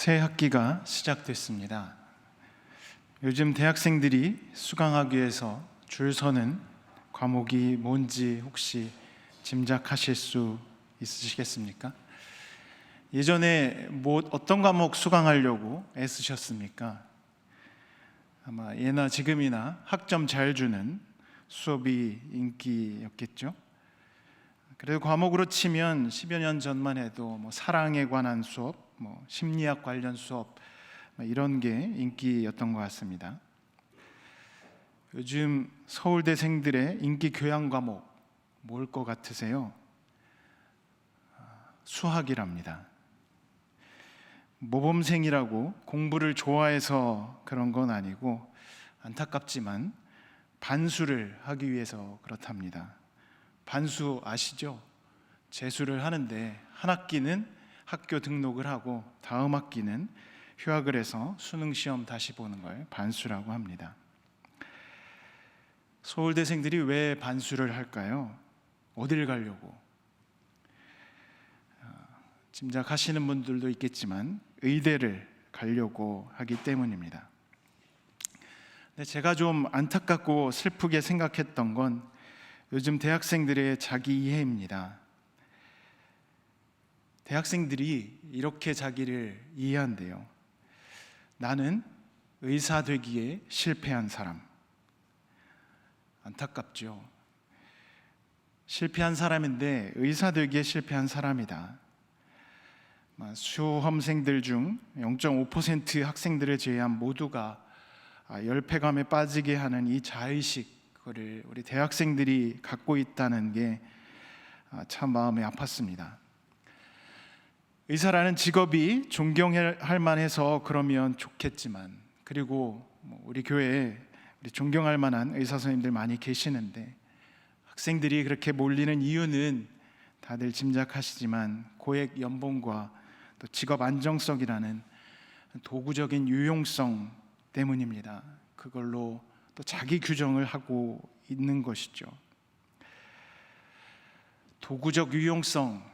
새 학기가 시작됐습니다. 요즘 대학생들이 수강하기 위해서 줄 서는 과목이 뭔지 혹시 짐작하실 수 있으시겠습니까? 예전에 어떤 과목 수강하려고 애쓰셨습니까? 아마 예나 지금이나 학점 잘 주는 수업이 인기였겠죠. 그래도 과목으로 치면 10여 년 전만 해도 사랑에 관한 수업, 심리학 관련 수업 이런 게 인기였던 것 같습니다. 요즘 서울대생들의 인기 교양 과목 뭘 것 같으세요? 수학이랍니다. 모범생이라고 공부를 좋아해서 그런 건 아니고 안타깝지만 반수를 하기 위해서 그렇답니다. 반수 아시죠? 재수를 하는데 한 학기는 학교 등록을 하고 다음 학기는 휴학을 해서 수능 시험 다시 보는 걸 반수라고 합니다. 서울대생들이 왜 반수를 할까요? 어딜 가려고? 짐작하시는 분들도 있겠지만 의대를 가려고 하기 때문입니다. 근데 제가 좀 안타깝고 슬프게 생각했던 건 요즘 대학생들의 자기 이해입니다. 대학생들이 이렇게 자기를 이해한대요. 나는 의사 되기에 실패한 사람. 안타깝죠. 실패한 사람인데 의사 되기에 실패한 사람이다. 수험생들 중 0.5% 학생들을 제외한 모두가 열패감에 빠지게 하는 이 자의식, 그거를 우리 대학생들이 갖고 있다는 게 참 마음이 아팠습니다. 의사라는 직업이 존경할 만해서 그러면 좋겠지만, 그리고 우리 교회에 우리 존경할 만한 의사 선생님들 많이 계시는데 학생들이 그렇게 몰리는 이유는 다들 짐작하시지만 고액 연봉과 또 직업 안정성이라는 도구적인 유용성 때문입니다. 그걸로 또 자기 규정을 하고 있는 것이죠. 도구적 유용성,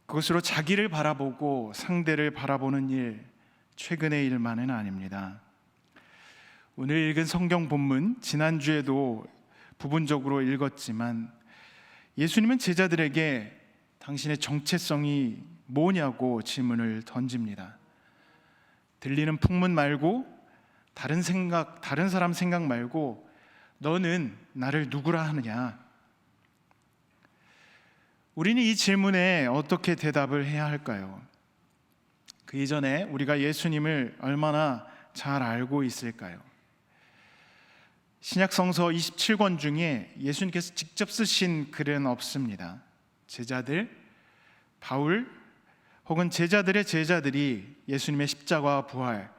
그것으로 자기를 바라보고 상대를 바라보는 일, 최근의 일만은 아닙니다. 오늘 읽은 성경 본문, 지난주에도 부분적으로 읽었지만 예수님은 제자들에게 당신의 정체성이 뭐냐고 질문을 던집니다. 들리는 풍문 말고 다른 사람 생각 말고 너는 나를 누구라 하느냐? 우리는 이 질문에 어떻게 대답을 해야 할까요? 그 이전에 우리가 예수님을 얼마나 잘 알고 있을까요? 신약성서 27권 중에 예수님께서 직접 쓰신 글은 없습니다. 제자들, 바울 혹은 제자들의 제자들이 예수님의 십자가와 부활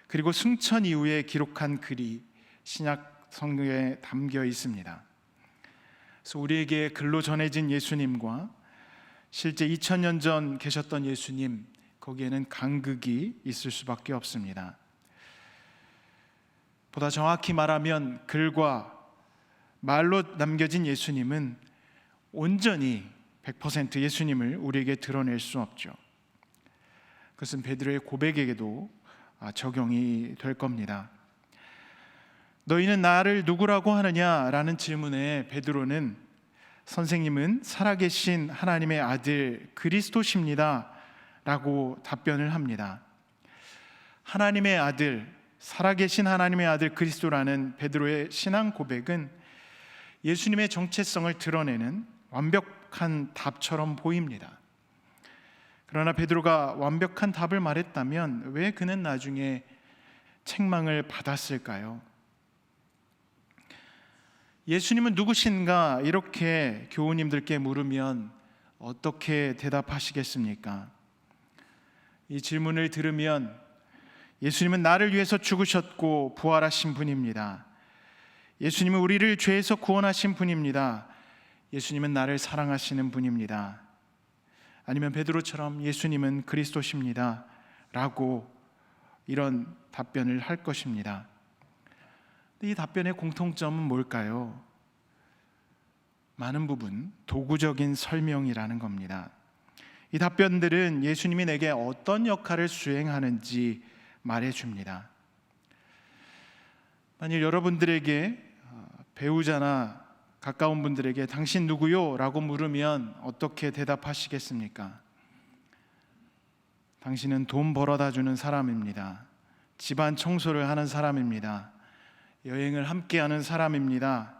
그리고 승천 이후에 기록한 글이 신약 성경에 담겨 있습니다. 그래서 우리에게 글로 전해진 예수님과 실제 2000년 전 계셨던 예수님, 거기에는 간극이 있을 수밖에 없습니다. 보다 정확히 말하면 글과 말로 남겨진 예수님은 온전히 100% 예수님을 우리에게 드러낼 수 없죠. 그것은 베드로의 고백에게도 적용이 될 겁니다. 너희는 나를 누구라고 하느냐라는 질문에 베드로는 선생님은 살아계신 하나님의 아들 그리스도십니다 라고 답변을 합니다. 하나님의 아들, 살아계신 하나님의 아들 그리스도라는 베드로의 신앙 고백은 예수님의 정체성을 드러내는 완벽한 답처럼 보입니다. 그러나 베드로가 완벽한 답을 말했다면 왜 그는 나중에 책망을 받았을까요? 예수님은 누구신가 이렇게 교우님들께 물으면 어떻게 대답하시겠습니까? 이 질문을 들으면 예수님은 나를 위해서 죽으셨고 부활하신 분입니다. 예수님은 우리를 죄에서 구원하신 분입니다. 예수님은 나를 사랑하시는 분입니다. 아니면 베드로처럼 예수님은 그리스도십니다 라고 이런 답변을 할 것입니다. 이 답변의 공통점은 뭘까요? 많은 부분 도구적인 설명이라는 겁니다. 이 답변들은 예수님이 내게 어떤 역할을 수행하는지 말해줍니다. 만일 여러분들에게 배우자나 가까운 분들에게 당신 누구요? 라고 물으면 어떻게 대답하시겠습니까? 당신은 돈 벌어다 주는 사람입니다. 집안 청소를 하는 사람입니다. 여행을 함께하는 사람입니다.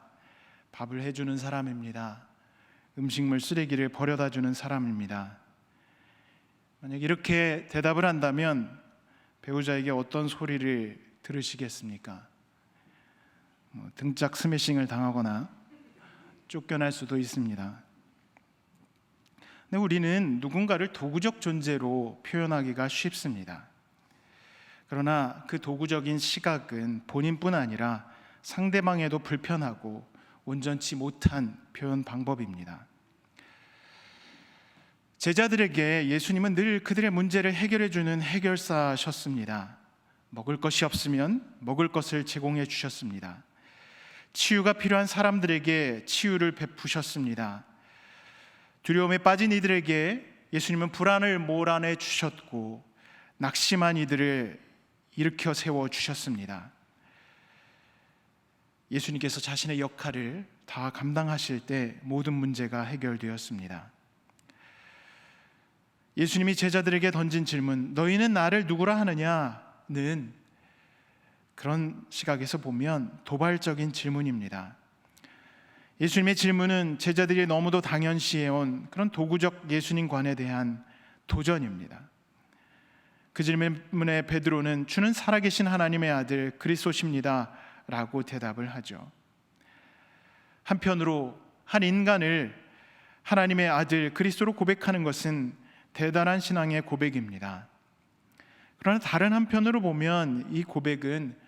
밥을 해주는 사람입니다. 음식물 쓰레기를 버려다 주는 사람입니다. 만약 이렇게 대답을 한다면 배우자에게 어떤 소리를 들으시겠습니까? 등짝 스매싱을 당하거나 쫓겨날 수도 있습니다. 근데 우리는 누군가를 도구적 존재로 표현하기가 쉽습니다. 그러나 그 도구적인 시각은 본인뿐 아니라 상대방에도 불편하고 온전치 못한 표현 방법입니다. 제자들에게 예수님은 늘 그들의 문제를 해결해 주는 해결사셨습니다. 먹을 것이 없으면 먹을 것을 제공해 주셨습니다. 치유가 필요한 사람들에게 치유를 베푸셨습니다. 두려움에 빠진 이들에게 예수님은 불안을 몰아내 주셨고 낙심한 이들을 일으켜 세워 주셨습니다. 예수님께서 자신의 역할을 다 감당하실 때 모든 문제가 해결되었습니다. 예수님이 제자들에게 던진 질문, 너희는 나를 누구라 하느냐는 그런 시각에서 보면 도발적인 질문입니다. 예수님의 질문은 제자들이 너무도 당연시해온 그런 도구적 예수님관에 대한 도전입니다. 그 질문에 베드로는 주는 살아계신 하나님의 아들 그리스도십니다 라고 대답을 하죠. 한편으로 한 인간을 하나님의 아들 그리스도로 고백하는 것은 대단한 신앙의 고백입니다. 그러나 다른 한편으로 보면 이 고백은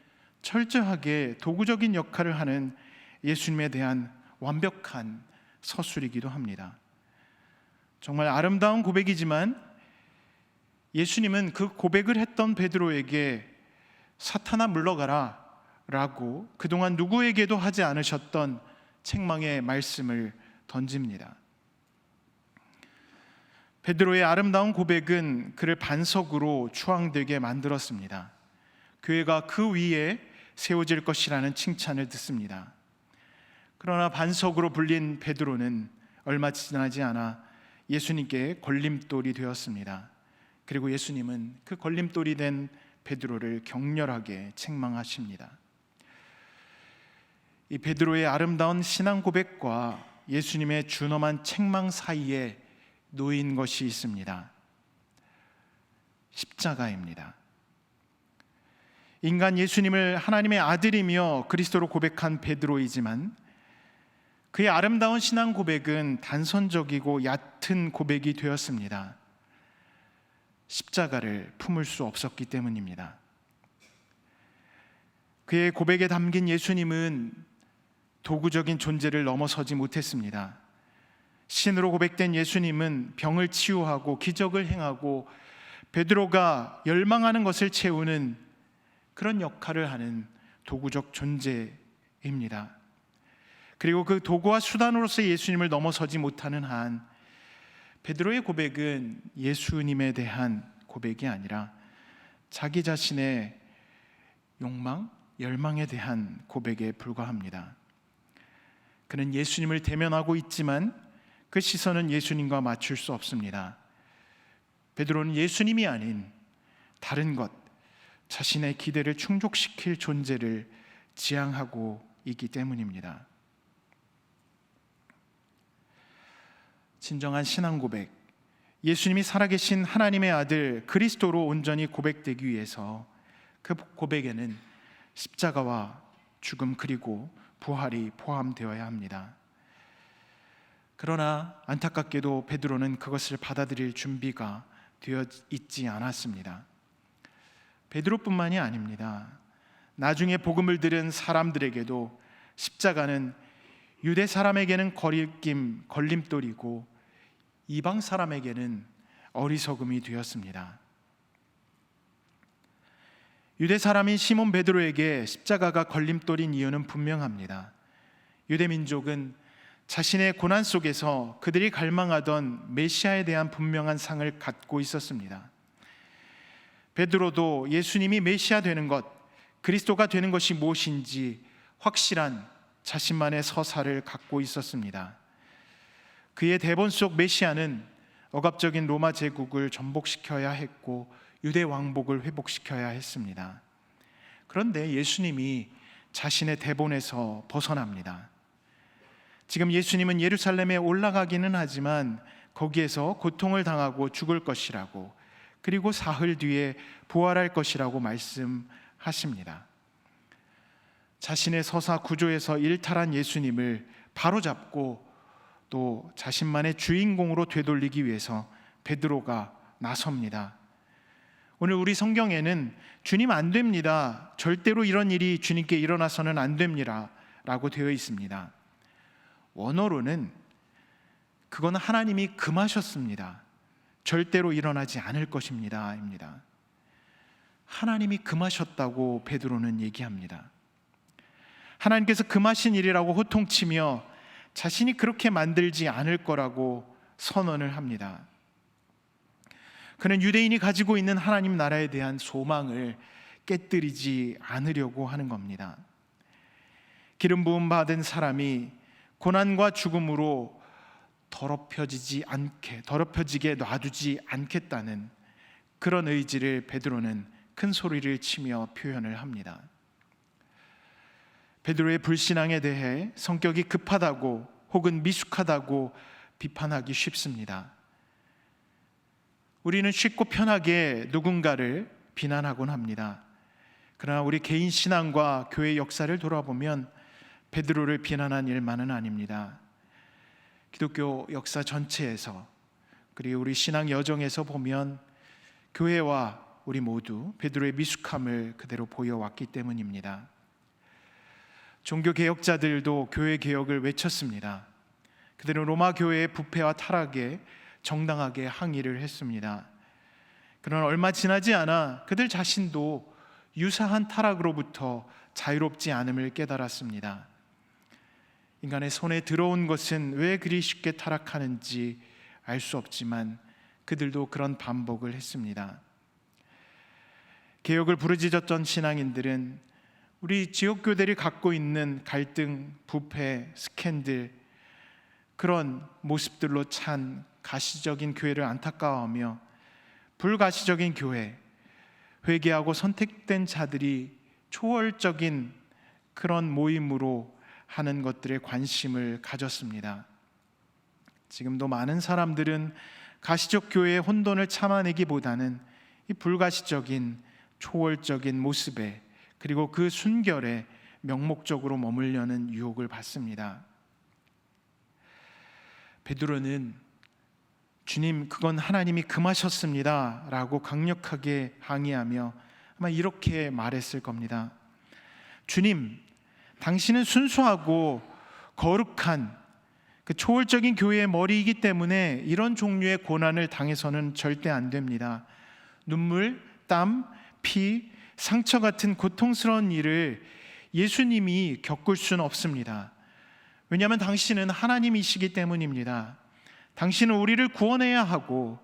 철저하게 도구적인 역할을 하는 예수님에 대한 완벽한 서술이기도 합니다. 정말 아름다운 고백이지만 예수님은 그 고백을 했던 베드로에게 사탄아 물러가라 라고 그동안 누구에게도 하지 않으셨던 책망의 말씀을 던집니다. 베드로의 아름다운 고백은 그를 반석으로 추앙되게 만들었습니다. 교회가 그 위에 세워질 것이라는 칭찬을 듣습니다. 그러나 반석으로 불린 베드로는 얼마 지나지 않아 예수님께 걸림돌이 되었습니다. 그리고 예수님은 그 걸림돌이 된 베드로를 격렬하게 책망하십니다. 이 베드로의 아름다운 신앙 고백과 예수님의 준엄한 책망 사이에 놓인 것이 있습니다. 십자가입니다. 인간 예수님을 하나님의 아들이며 그리스도로 고백한 베드로이지만 그의 아름다운 신앙 고백은 단선적이고 얕은 고백이 되었습니다. 십자가를 품을 수 없었기 때문입니다. 그의 고백에 담긴 예수님은 도구적인 존재를 넘어서지 못했습니다. 신으로 고백된 예수님은 병을 치유하고 기적을 행하고 베드로가 열망하는 것을 채우는 그런 역할을 하는 도구적 존재입니다. 그리고 그 도구와 수단으로서 예수님을 넘어서지 못하는 한 베드로의 고백은 예수님에 대한 고백이 아니라 자기 자신의 욕망, 열망에 대한 고백에 불과합니다. 그는 예수님을 대면하고 있지만 그 시선은 예수님과 맞출 수 없습니다. 베드로는 예수님이 아닌 다른 것, 자신의 기대를 충족시킬 존재를 지향하고 있기 때문입니다. 진정한 신앙 고백, 예수님이 살아계신 하나님의 아들 그리스도로 온전히 고백되기 위해서 그 고백에는 십자가와 죽음 그리고 부활이 포함되어야 합니다. 그러나 안타깝게도 베드로는 그것을 받아들일 준비가 되어 있지 않았습니다. 베드로뿐만이 아닙니다. 나중에 복음을 들은 사람들에게도 십자가는 유대 사람에게는 걸림돌이고 이방 사람에게는 어리석음이 되었습니다. 유대 사람인 시몬 베드로에게 십자가가 걸림돌인 이유는 분명합니다. 유대 민족은 자신의 고난 속에서 그들이 갈망하던 메시아에 대한 분명한 상을 갖고 있었습니다. 베드로도 예수님이 메시아 되는 것, 그리스도가 되는 것이 무엇인지 확실한 자신만의 서사를 갖고 있었습니다. 그의 대본 속 메시아는 억압적인 로마 제국을 전복시켜야 했고 유대 왕복을 회복시켜야 했습니다. 그런데 예수님이 자신의 대본에서 벗어납니다. 지금 예수님은 예루살렘에 올라가기는 하지만 거기에서 고통을 당하고 죽을 것이라고, 그리고 사흘 뒤에 부활할 것이라고 말씀하십니다. 자신의 서사 구조에서 일탈한 예수님을 바로잡고 또 자신만의 주인공으로 되돌리기 위해서 베드로가 나섭니다. 오늘 우리 성경에는 주님 안 됩니다, 절대로 이런 일이 주님께 일어나서는 안 됩니다 라고 되어 있습니다. 원어로는 그건 하나님이 금하셨습니다, 절대로 일어나지 않을 것입니다 입니다. 하나님이 금하셨다고 베드로는 얘기합니다. 하나님께서 금하신 일이라고 호통치며 자신이 그렇게 만들지 않을 거라고 선언을 합니다. 그는 유대인이 가지고 있는 하나님 나라에 대한 소망을 깨뜨리지 않으려고 하는 겁니다. 기름 부음 받은 사람이 고난과 죽음으로 더럽혀지게 놔두지 않겠다는 그런 의지를 베드로는 큰 소리를 치며 표현을 합니다. 베드로의 불신앙에 대해 성격이 급하다고 혹은 미숙하다고 비판하기 쉽습니다. 우리는 쉽고 편하게 누군가를 비난하곤 합니다. 그러나 우리 개인 신앙과 교회 역사를 돌아보면 베드로를 비난한 일만은 아닙니다. 기독교 역사 전체에서, 그리고 우리 신앙 여정에서 보면 교회와 우리 모두 베드로의 미숙함을 그대로 보여왔기 때문입니다. 종교개혁자들도 교회 개혁을 외쳤습니다. 그들은 로마 교회의 부패와 타락에 정당하게 항의를 했습니다. 그러나 얼마 지나지 않아 그들 자신도 유사한 타락으로부터 자유롭지 않음을 깨달았습니다. 인간의 손에 들어온 것은 왜 그리 쉽게 타락하는지 알 수 없지만 그들도 그런 반복을 했습니다. 개혁을 부르짖었던 신앙인들은 우리 지역교회들이 갖고 있는 갈등, 부패, 스캔들, 그런 모습들로 찬 가시적인 교회를 안타까워하며 불가시적인 교회, 회개하고 선택된 자들이 초월적인 그런 모임으로 하는 것들에 관심을 가졌습니다. 지금도 많은 사람들은 가시적 교회의 혼돈을 참아내기보다는 이 불가시적인 초월적인 모습에, 그리고 그 순결에 명목적으로 머물려는 유혹을 받습니다. 베드로는 주님, 그건 하나님이 금하셨습니다 라고 강력하게 항의하며 아마 이렇게 말했을 겁니다. 주님, 당신은 순수하고 거룩한 그 초월적인 교회의 머리이기 때문에 이런 종류의 고난을 당해서는 절대 안 됩니다. 눈물, 땀, 피, 상처 같은 고통스러운 일을 예수님이 겪을 수는 없습니다. 왜냐하면 당신은 하나님이시기 때문입니다. 당신은 우리를 구원해야 하고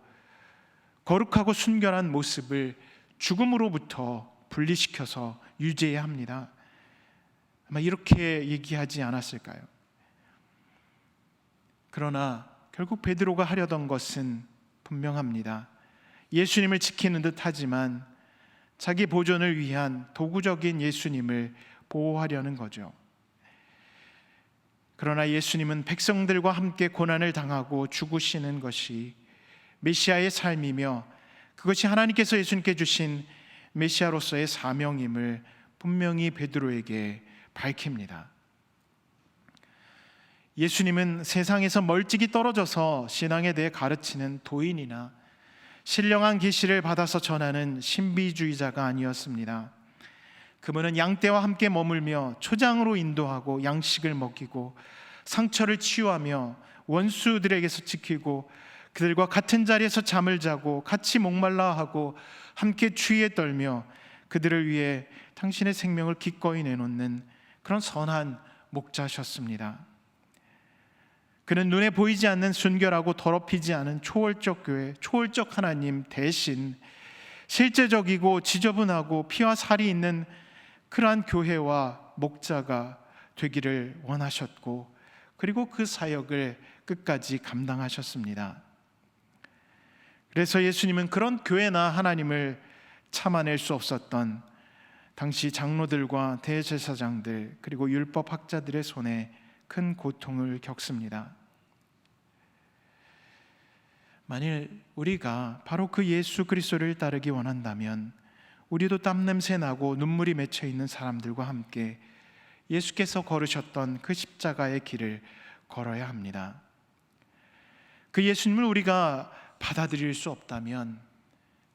거룩하고 순결한 모습을 죽음으로부터 분리시켜서 유지해야 합니다. 아마 이렇게 얘기하지 않았을까요? 그러나 결국 베드로가 하려던 것은 분명합니다. 예수님을 지키는 듯 하지만 자기 보존을 위한 도구적인 예수님을 보호하려는 거죠. 그러나 예수님은 백성들과 함께 고난을 당하고 죽으시는 것이 메시아의 삶이며 그것이 하나님께서 예수님께 주신 메시아로서의 사명임을 분명히 베드로에게 밝힙니다. 예수님은 세상에서 멀찍이 떨어져서 신앙에 대해 가르치는 도인이나 신령한 계시를 받아서 전하는 신비주의자가 아니었습니다. 그분은 양떼와 함께 머물며 초장으로 인도하고 양식을 먹이고 상처를 치유하며 원수들에게서 지키고 그들과 같은 자리에서 잠을 자고 같이 목말라 하고 함께 추위에 떨며 그들을 위해 당신의 생명을 기꺼이 내놓는 그런 선한 목자셨습니다. 그는 눈에 보이지 않는 순결하고 더럽히지 않은 초월적 교회, 초월적 하나님 대신 실제적이고 지저분하고 피와 살이 있는 그러한 교회와 목자가 되기를 원하셨고, 그리고 그 사역을 끝까지 감당하셨습니다. 그래서 예수님은 그런 교회나 하나님을 참아낼 수 없었던 당시 장로들과 대제사장들 그리고 율법학자들의 손에 큰 고통을 겪습니다. 만일 우리가 바로 그 예수 그리스도를 따르기 원한다면 우리도 땀냄새 나고 눈물이 맺혀 있는 사람들과 함께 예수께서 걸으셨던 그 십자가의 길을 걸어야 합니다. 그 예수님을 우리가 받아들일 수 없다면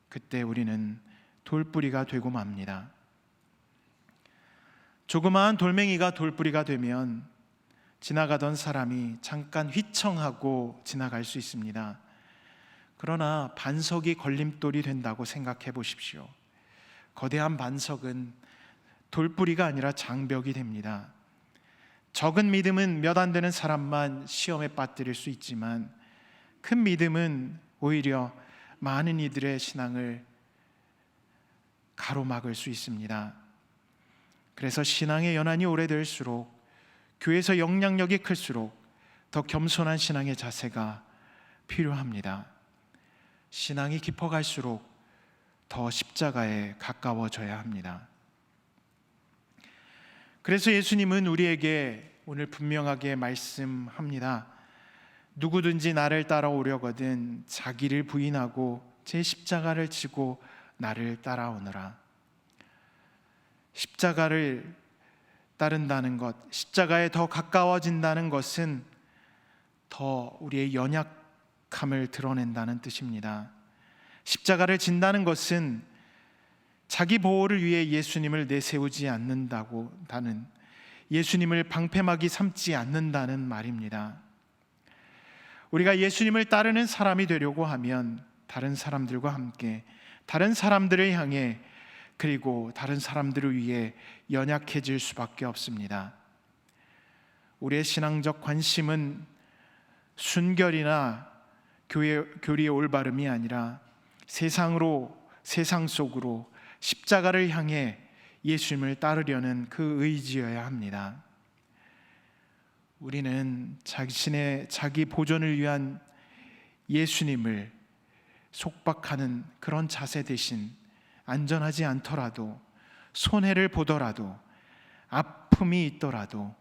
그때 우리는 돌뿌리가 되고 맙니다. 조그마한 돌멩이가 돌뿌리가 되면 지나가던 사람이 잠깐 휘청하고 지나갈 수 있습니다. 그러나 반석이 걸림돌이 된다고 생각해 보십시오. 거대한 반석은 돌뿌리가 아니라 장벽이 됩니다. 적은 믿음은 몇 안 되는 사람만 시험에 빠뜨릴 수 있지만 큰 믿음은 오히려 많은 이들의 신앙을 가로막을 수 있습니다. 그래서 신앙의 연한이 오래될수록, 교회에서 영향력이 클수록 더 겸손한 신앙의 자세가 필요합니다. 신앙이 깊어갈수록 더 십자가에 가까워져야 합니다. 그래서 예수님은 우리에게 오늘 분명하게 말씀합니다. 누구든지 나를 따라오려거든 자기를 부인하고 제 십자가를 지고 나를 따라오너라. 십자가를 따른다는 것, 십자가에 더 가까워진다는 것은 더 우리의 연약함을 드러낸다는 뜻입니다. 십자가를 진다는 것은 자기 보호를 위해 예수님을 내세우지 않는다는, 예수님을 방패막이 삼지 않는다는 말입니다. 우리가 예수님을 따르는 사람이 되려고 하면 다른 사람들과 함께, 다른 사람들을 향해, 그리고 다른 사람들을 위해 연약해질 수밖에 없습니다. 우리의 신앙적 관심은 순결이나 교리의 올바름이 아니라 세상 속으로 십자가를 향해 예수님을 따르려는 그 의지여야 합니다. 우리는 자기 보존을 위한 예수님을 속박하는 그런 자세 대신 안전하지 않더라도, 손해를 보더라도, 아픔이 있더라도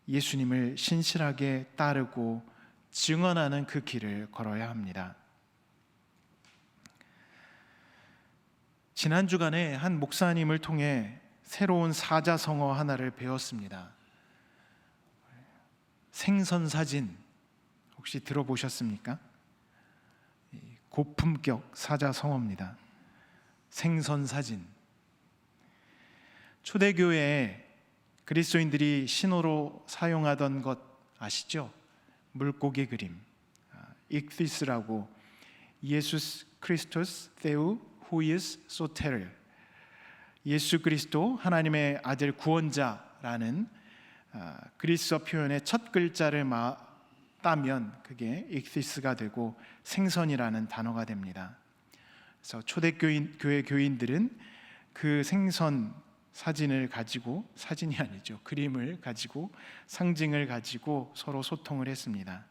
예수님을 신실하게 따르고 증언하는 그 길을 걸어야 합니다. 지난 주간에 한 목사님을 통해 새로운 사자성어 하나를 배웠습니다. 생선사진, 혹시 들어보셨습니까? 고품격 사자성어입니다. 생선사진. 초대교회에 그리스도인들이 신호로 사용하던 것 아시죠? 물고기 그림, 익티스라고, 예수스 크리스토스 테우 후이스 소테르, 예수 그리스도 하나님의 아들 구원자라는 그리스어 표현의 첫 글자를 따면 그게 익티스가 되고 생선이라는 단어가 됩니다. 그래서 초대교회 교인들은 그 생선 사진을 가지고, 사진이 아니죠, 그림을 가지고, 상징을 가지고 서로 소통을 했습니다.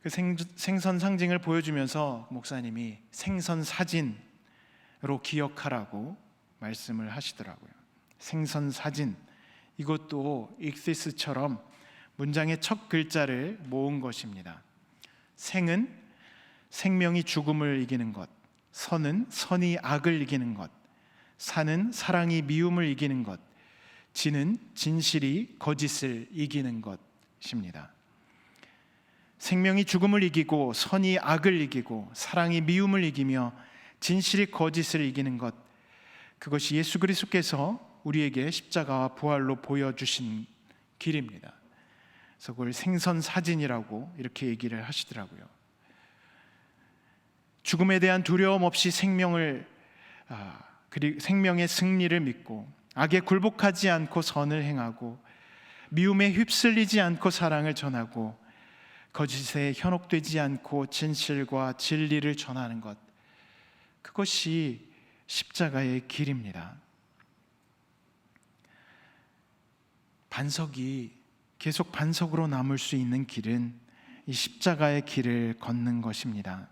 그 생선 상징을 보여주면서 목사님이 생선 사진으로 기억하라고 말씀을 하시더라고요. 생선 사진, 이것도 익시스처럼 문장의 첫 글자를 모은 것입니다. 생은 생명이 죽음을 이기는 것, 선은 선이 악을 이기는 것, 사는 사랑이 미움을 이기는 것, 진은 진실이 거짓을 이기는 것입니다. 생명이 죽음을 이기고, 선이 악을 이기고, 사랑이 미움을 이기며 진실이 거짓을 이기는 것, 그것이 예수 그리스도께서 우리에게 십자가와 부활로 보여주신 길입니다. 그래서 그걸 생선사진이라고 이렇게 얘기를 하시더라고요. 죽음에 대한 두려움 없이 생명의 승리를 믿고, 악에 굴복하지 않고 선을 행하고, 미움에 휩쓸리지 않고 사랑을 전하고 거짓에 현혹되지 않고 진실과 진리를 전하는 것, 그것이 십자가의 길입니다. 반석이 계속 반석으로 남을 수 있는 길은 이 십자가의 길을 걷는 것입니다.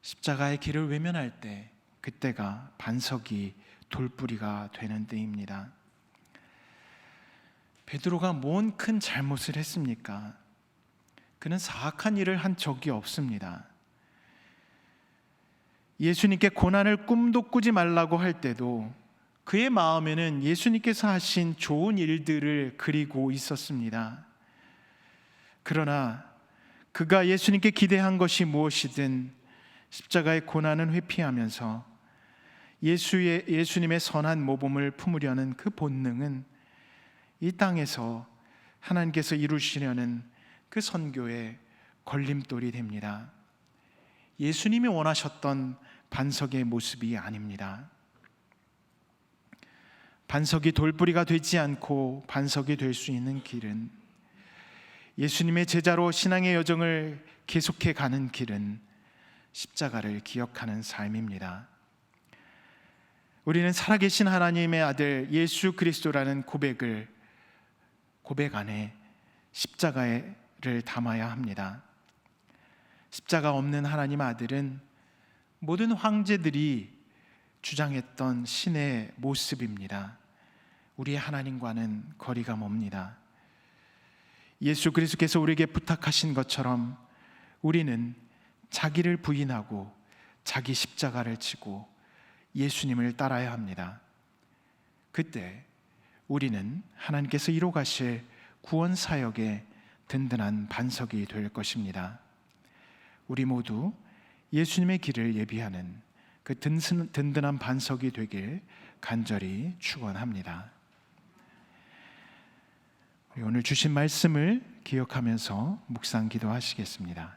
십자가의 길을 외면할 때, 그때가 반석이 돌뿌리가 되는 때입니다. 베드로가 뭔 큰 잘못을 했습니까? 그는 사악한 일을 한 적이 없습니다. 예수님께 고난을 꿈도 꾸지 말라고 할 때도 그의 마음에는 예수님께서 하신 좋은 일들을 그리고 있었습니다. 그러나 그가 예수님께 기대한 것이 무엇이든 십자가의 고난은 회피하면서 예수님의 선한 모범을 품으려는 그 본능은 이 땅에서 하나님께서 이루시려는 그 선교의 걸림돌이 됩니다. 예수님이 원하셨던 반석의 모습이 아닙니다. 반석이 돌뿌리가 되지 않고 반석이 될 수 있는 길은, 예수님의 제자로 신앙의 여정을 계속해 가는 길은 십자가를 기억하는 삶입니다. 우리는 살아계신 하나님의 아들 예수 그리스도라는 고백 안에 십자가를 담아야 합니다. 십자가 없는 하나님 아들은 모든 황제들이 주장했던 신의 모습입니다. 우리의 하나님과는 거리가 멉니다. 예수 그리스도께서 우리에게 부탁하신 것처럼 우리는 자기를 부인하고 자기 십자가를 지고 예수님을 따라야 합니다. 그때 우리는 하나님께서 이루 가실 구원 사역의 든든한 반석이 될 것입니다. 우리 모두 예수님의 길을 예비하는 그 든든한 반석이 되길 간절히 축원합니다. 오늘 주신 말씀을 기억하면서 묵상 기도하시겠습니다.